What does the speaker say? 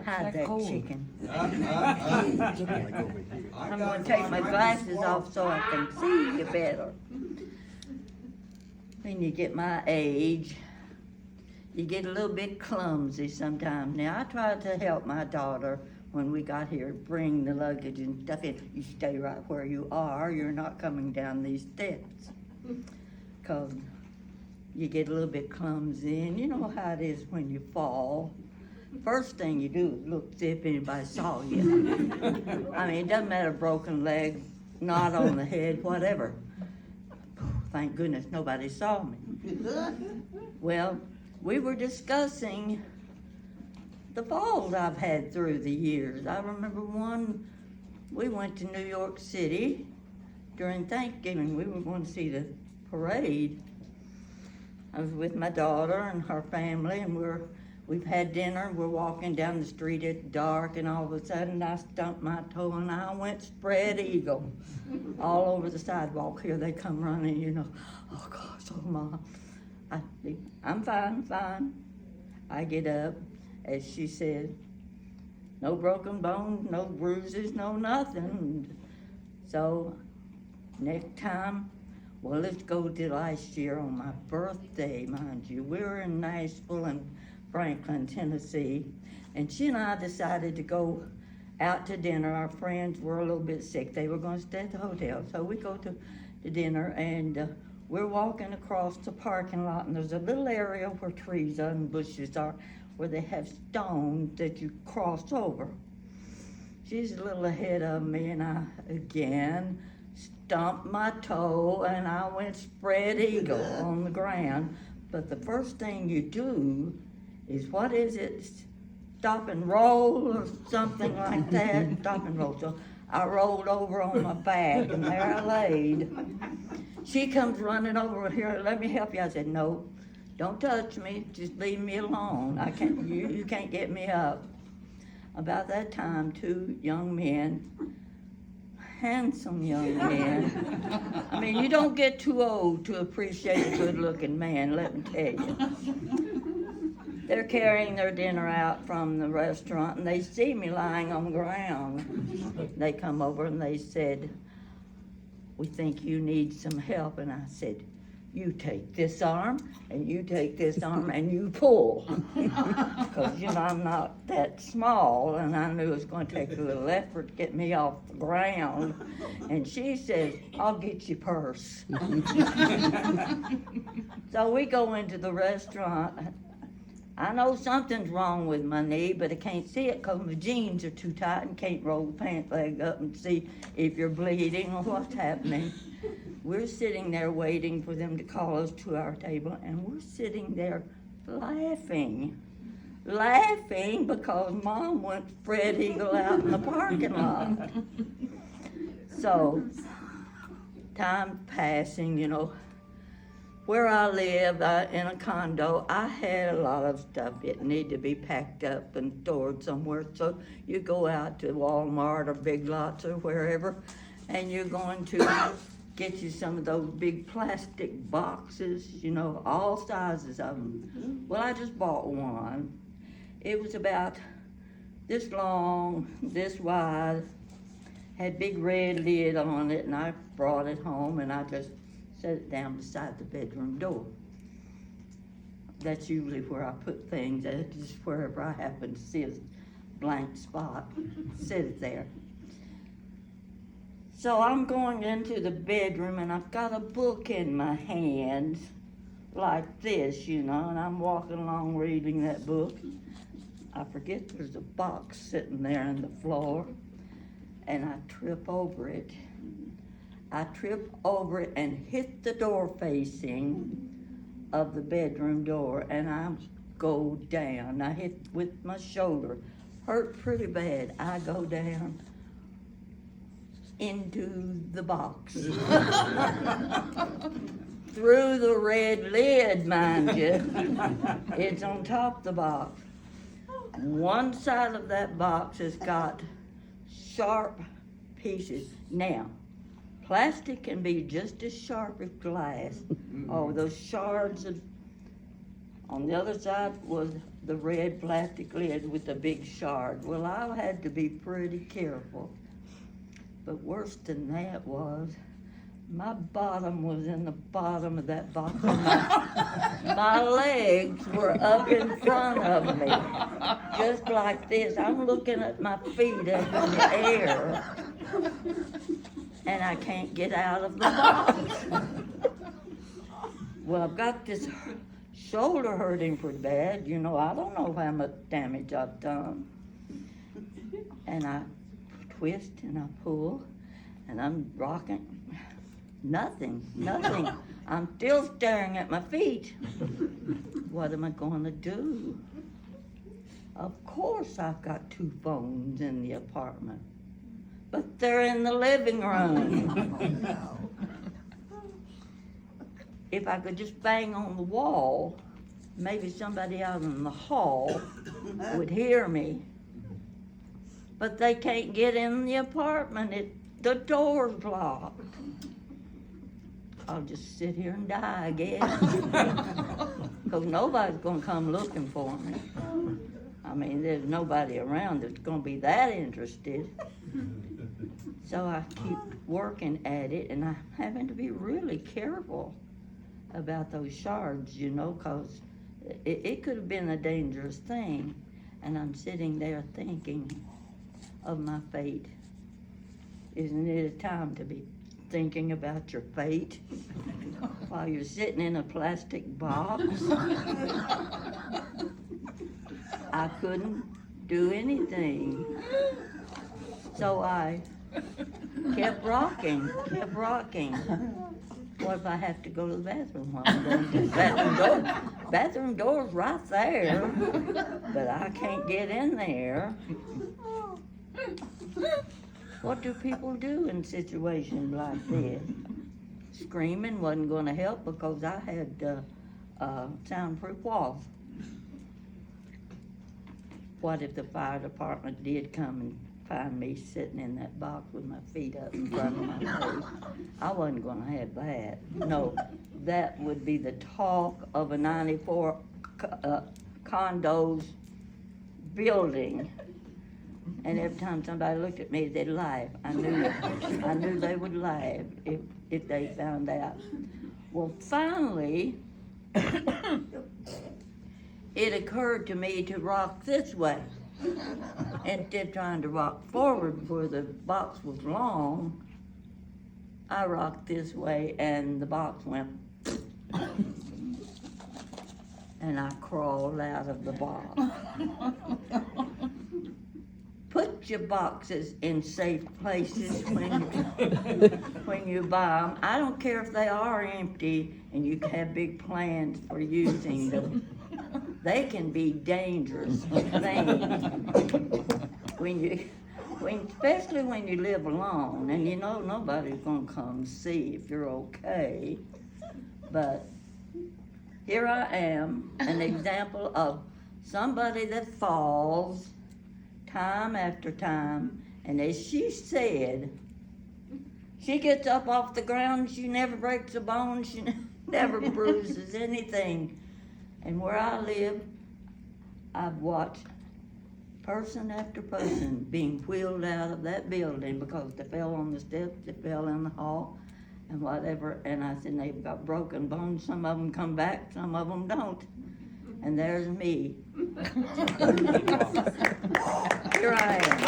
Hide that chicken. I'm I'm gonna take my glasses off so I can see you better. When you get my age, you get a little bit clumsy sometimes. Now, I tried to help my daughter when we got here, bring the luggage and stuff in. You stay right where you are. You're not coming down these steps. Because you get a little bit clumsy, and you know how it is when you fall. First thing you do is look, see if anybody saw you. I mean, it doesn't matter, broken leg, knot on the head, whatever. Thank goodness nobody saw me. Well, we were discussing the falls I've had through the years. I remember one, we went to New York City during Thanksgiving. We were going to see the parade. I was with my daughter and her family, and we've had dinner. We're walking down the street, it's dark, and all of a sudden I stumped my toe and I went spread eagle all over the sidewalk. Here they come running, you know. Oh gosh, oh my. I'm fine. I get up, as she said, no broken bones, no bruises, no nothing. So next time, well, let's go to last year on my birthday, mind you. We were in Nashville and Franklin, Tennessee, and she and I decided to go out to dinner. Our friends were a little bit sick. They were going to stay at the hotel. So we go to dinner, and we're walking across the parking lot, and there's a little area where trees and bushes are, where they have stones that you cross over. She's a little ahead of me, and I, again, stomped my toe, and I went spread eagle on the ground. But the first thing you do is, what is it? Stop and roll or something like that. Stop and roll. So I rolled over on my back, and there I laid. She comes running over here, let me help you. I said, no, don't touch me, just leave me alone. I can't, you can't get me up. About that time, two young men, handsome young men. I mean, you don't get too old to appreciate a good-looking man, let me tell you. They're carrying their dinner out from the restaurant, and they see me lying on the ground. They come over and they said, we think you need some help. And I said, you take this arm, and you take this arm, and you pull. Because, you know, I'm not that small, and I knew it was going to take a little effort to get me off the ground. And she says, I'll get your purse. So we go into the restaurant. I know something's wrong with my knee, but I can't see it because my jeans are too tight and can't roll the pant leg up and see if you're bleeding or what's happening. We're sitting there waiting for them to call us to our table, and we're sitting there laughing because Mom went spread eagle out in the parking lot. So, time passing, you know. Where I live, in a condo, I had a lot of stuff that needed to be packed up and stored somewhere. So you go out to Walmart or Big Lots or wherever, and you're going to get you some of those big plastic boxes, you know, all sizes of them. Well, I just bought one. It was about this long, this wide, had big red lid on it, and I brought it home, and I just set it down beside the bedroom door. That's usually where I put things, just wherever I happen to see a blank spot, set it there. So I'm going into the bedroom, and I've got a book in my hand, like this, you know, and I'm walking along reading that book. I forget there's a box sitting there on the floor, and I trip over it. I trip over it and hit the door facing of the bedroom door, and I go down. I hit with my shoulder, hurt pretty bad. I go down into the box. Through the red lid, mind you. It's on top of the box. One side of that box has got sharp pieces. Now, plastic can be just as sharp as glass. Oh, those shards of On the other side was the red plastic lid with the big shard. Well, I had to be pretty careful. But worse than that was, my bottom was in the bottom of that box. My legs were up in front of me, just like this. I'm looking at my feet up in the air, and I can't get out of the box. Well, I've got this shoulder hurting pretty bad. You know, I don't know how much damage I've done. And I twist and I pull, and I'm rocking. Nothing. I'm still staring at my feet. What am I going to do? Of course I've got 2 phones in the apartment, but they're in the living room. If I could just bang on the wall, maybe somebody out in the hall would hear me. But they can't get in the apartment. The door's locked. I'll just sit here and die, I guess. Because nobody's going to come looking for me. I mean, there's nobody around that's going to be that interested. So I keep working at it, and I'm having to be really careful about those shards, you know, because it could have been a dangerous thing. And I'm sitting there thinking of my fate. Isn't it a time to be thinking about your fate while you're sitting in a plastic box? I couldn't do anything. So I kept rocking. What if I have to go to the bathroom while I'm going to the bathroom door's right there, but I can't get in there. What do people do in situations like this? Screaming wasn't going to help because I had soundproof walls. What if the fire department did come and find me sitting in that box with my feet up in front of my face? I wasn't going to have that. No, that would be the talk of a 94 condos building. And every time somebody looked at me, they'd laugh. I knew they would laugh if they found out. Well, finally, it occurred to me to rock this way. Instead of trying to rock forward where the box was long, I rocked this way and the box went and I crawled out of the box. Put your boxes in safe places when you buy them. I don't care if they are empty and you have big plans for using them. They can be dangerous things especially when you live alone and you know nobody's gonna come see if you're okay. But here I am, an example of somebody that falls time after time, and as she said, she gets up off the ground, she never breaks a bone, she never bruises anything. And where I live, I've watched person after person being wheeled out of that building because they fell on the steps, they fell in the hall, and whatever. And I said, they've got broken bones. Some of them come back, some of them don't. And there's me. Here I am.